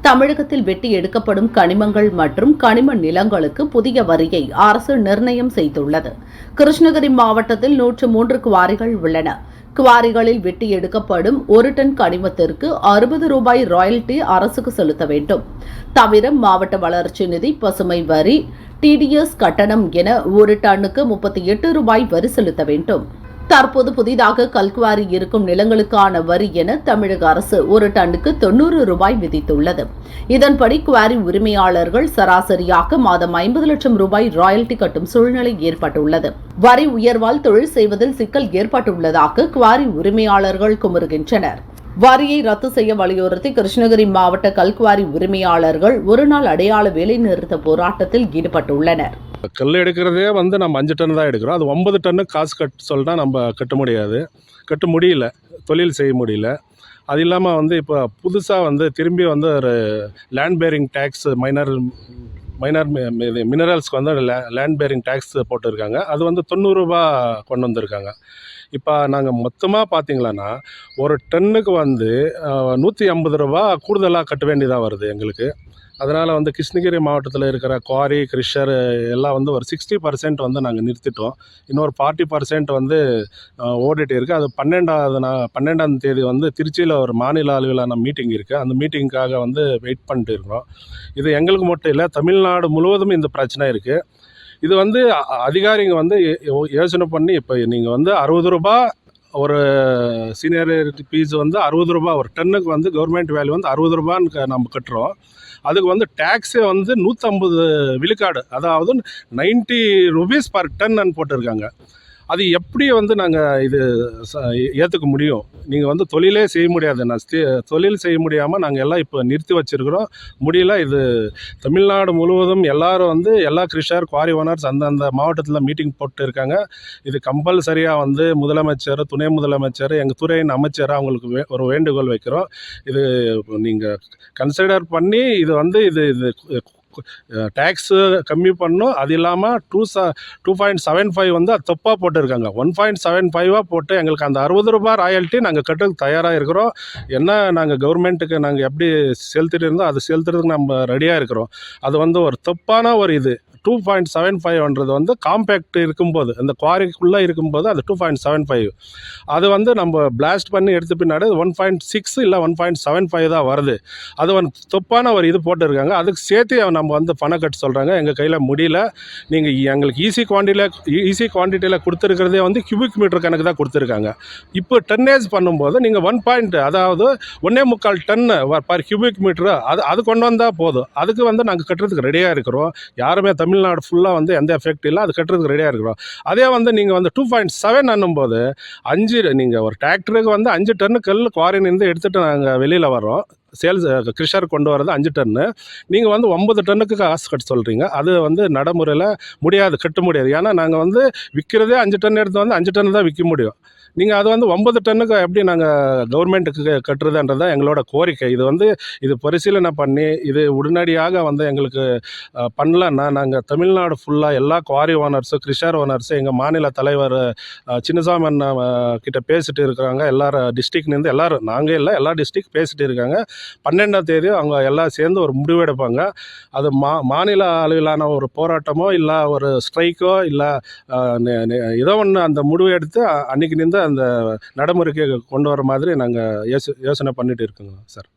தமிழகத்தில் வெட்டி எடுக்கப்படும் கனிமங்கள் மற்றும் கனிம நிலங்களுக்கு புதிய வரியை அரசு நிர்ணயம் செய்துள்ளது. கிருஷ்ணகிரி மாவட்டத்தில் 103 குவாரிகள் உள்ளன. குவாரிகளில் வெட்டி எடுக்கப்படும் 1 டன் கனிமத்திற்கு 60 ரூபாய் ராயல்டி அரசுக்கு செலுத்த வேண்டும். தவிர மாவட்ட வளர்ச்சி நிதி, பசுமை வரி, டிடிஎஸ் கட்டணம் என 1 டன்னுக்கு 38 ரூபாய் வரி செலுத்த வேண்டும். தற்போது புதிதாக கல்குவாரி இருக்கும் நிலங்களுக்கான வரி என தமிழக அரசு 1 டன்னுக்கு 90 ரூபாய் விதித்துள்ளது. இதன்படி குவாரி உரிமையாளர்கள் சராசரியாக மாதம் 50 லட்சம் ரூபாய் ராயல்டி கட்டும் சூழ்நிலை ஏற்பட்டுள்ளது. வரி உயர்வால் தொழில் செய்வதில் சிக்கல் ஏற்பட்டுள்ளதாக குவாரி உரிமையாளர்கள் குமுறுகின்றனர். வரியை ரத்து செய்ய வலியுறுத்தி கிருஷ்ணகிரி மாவட்ட கல்குவாரி உரிமையாளர்கள் ஒருநாள் அடையாள வேலைநிறுத்த போராட்டத்தில் ஈடுபட்டுள்ளனர். கல் எடுக்கிறதே நம்ம 5 டன் தான் எடுக்கிறோம். அது 9 டன்னுக்கு காசு சொல்லினா நம்ம கட்ட முடியல, தொழில் செய்ய முடியல. அது இல்லாமல் இப்போ புதுசாக திரும்பி ஒரு லேண்ட் பேரிங் டேக்ஸ் மைனர் மினரல்ஸ்க்கு லேண்ட் பேரிங் டேக்ஸ் போட்டிருக்காங்க. அது 90 ரூபா கொண்டு வந்திருக்காங்க. இப்போ நாங்கள் மொத்தமாக பார்த்தீங்களான்னா 1 டன்னுக்கு 150 ரூபா கூடுதலாக கட்ட வேண்டியதாக வருது எங்களுக்கு. அதனால் கிருஷ்ணகிரி மாவட்டத்தில் இருக்கிற குவாரி, கிரிஷர் எல்லாம் ஒரு 60% நாங்கள் நிறுத்திட்டோம். இன்னொரு 40% ஓடிட்டு இருக்குது. அது 12ஆம் தேதி திருச்சியில் ஒரு மாநில அளவிலான மீட்டிங் இருக்குது. அந்த மீட்டிங்காக வெயிட் பண்ணிட்டு இருக்கிறோம். இது எங்களுக்கு மட்டும் இல்லை, தமிழ்நாடு முழுவதும் இந்த பிரச்சனை இருக்குது. இது அதிகாரிங்க யோசனை பண்ணி இப்போ நீங்கள் 60 ரூபா ஒரு சீனியரிட்டி ஃபீஸ் 60 ரூபா, ஒரு டன்னுக்கு கவர்மெண்ட் வேல்யூ 60 ரூபான்னு நம்ம கட்டுறோம். அதுக்கு டேக்ஸே 150 விழுக்காடு, அதாவது 90 ரூபீஸ் பர் டன் போட்டிருக்காங்க. அது எப்படி நாங்கள் இது ஏற்றுக்க முடியும்? நீங்கள் தொழிலே செய்ய முடியாது. தொழில் செய்ய முடியாமல் நாங்கள் எல்லாம் இப்போ நிறுத்தி வச்சுருக்கிறோம். முடியல. இது தமிழ்நாடு முழுவதும் எல்லாரும் எல்லா கிருஷர், குவாரி ஓனர்ஸ் அந்தந்த மாவட்டத்தில் மீட்டிங் போட்டு இருக்காங்க. இது கம்பல்சரியாக முதலமைச்சர், துணை முதலமைச்சர், எங்கள் துறையின் அமைச்சர் அவங்களுக்கு ஒரு வேண்டுகோள் வைக்கிறோம். இது நீங்கள் கன்சிடர் பண்ணி இது டேக்ஸு கம்மி பண்ணும். அது இல்லாமல் 2.75 அது தப்பாக போட்டிருக்காங்க. 1.75 போட்டு எங்களுக்கு அந்த 60 ரூபாய் ராயல்ட்டி நாங்கள் கட்டுறதுக்கு தயாராக இருக்கிறோம். என்ன நாங்கள் கவர்மெண்ட்டுக்கு நாங்கள் எப்படி செலுத்திட்டு இருந்தோம் அது செலுத்துறதுக்கு நம்ம ரெடியாக இருக்கிறோம். அது ஒரு தப்பான ஒரு இது 2.75 காம்பேக்ட் இருக்கும்போது, அந்த குவாரிக்குள்ளே இருக்கும்போது அது 2.75. அது நம்ம பிளாஸ்ட் பண்ணி எடுத்து பின்னாடி 1.6 இல்லை 1.75 தான் வருது. அது தப்பான ஒரு இது போட்டிருக்காங்க. அதுக்கு சேர்த்து நம்ம பணம் கட்ட சொல்கிறாங்க. எங்கள் கையில் முடியல. நீங்கள் எங்களுக்கு ஈஸி குவான்டிட்டியில் கொடுத்துருக்கிறதே கியூபிக் மீட்டர் கணக்கு தான் கொடுத்துருக்காங்க. இப்போ டன்னேஜ் பண்ணும்போது நீங்கள் 1.5 டன் பர் கியூபிக் மீட்டர் அது கொண்டு வந்தால் போதும். அதுக்கு நாங்கள் கட்டுறதுக்கு ரெடியாக இருக்கிறோம். யாருமே தமிழ்நாடு ஃபுல்லாக எந்த எஃபெக்ட் இல்லை. அது கட்டுறதுக்கு ரெடியாக இருக்கிறோம். அதே நீங்கள் 2.7 அண்ணும்போது நீங்கள் ஒரு டிராக்டருக்கு 5 டன்னு கல் குவாரினிருந்து எடுத்துகிட்டு நாங்கள் வெளியில் வரோம். சேல்ஸ் கிருஷர் கொண்டு வரது 5 டன்னு. நீங்கள் 9 டன்னுக்கு காசு கட்ட சொல்கிறீங்க. அது நடைமுறையில் முடியாது, கட்ட முடியாது. ஏன்னா நாங்கள் விற்கிறதே 5 டன் எடுத்து 5 டன் தான் விற்க முடியும். நீங்கள் அது 9 டன்னுக்கு எப்படி நாங்கள் கவர்மெண்ட்டுக்கு கட்டுறதுன்றதான் எங்களோட கோரிக்கை. இது பரிசீலனை பண்ணி இது உடனடியாக எங்களுக்கு பண்ணலன்னா நாங்கள் தமிழ்நாடு ஃபுல்லாக எல்லா குவாரி ஓனர்ஸு, கிருஷர் ஓனர்ஸு, எங்கள் மாநில தலைவர் சின்னசாமி அண்ணா கிட்ட பேசிட்டு இருக்காங்க. எல்லாரும் டிஸ்ட்ரிக்ட்லேருந்து எல்லாரும், நாங்கள் இல்லை, எல்லா டிஸ்ட்ரிக்ட் பேசிட்டு இருக்காங்க. 12ஆம் தேதி அவங்க எல்லாம் சேர்ந்து ஒரு முடிவெடுப்பாங்க. அது மாநில அளவிலான ஒரு போராட்டமோ இல்லை ஒரு ஸ்ட்ரைக்கோ இல்லை ஏதோ ஒன்று அந்த முடிவு எடுத்து அன்றைக்கி நின்று அந்த நடைமுறைக்கு கொண்டு வர மாதிரி நாங்கள் யோசனை பண்ணிட்டு இருக்கோங்க சார்.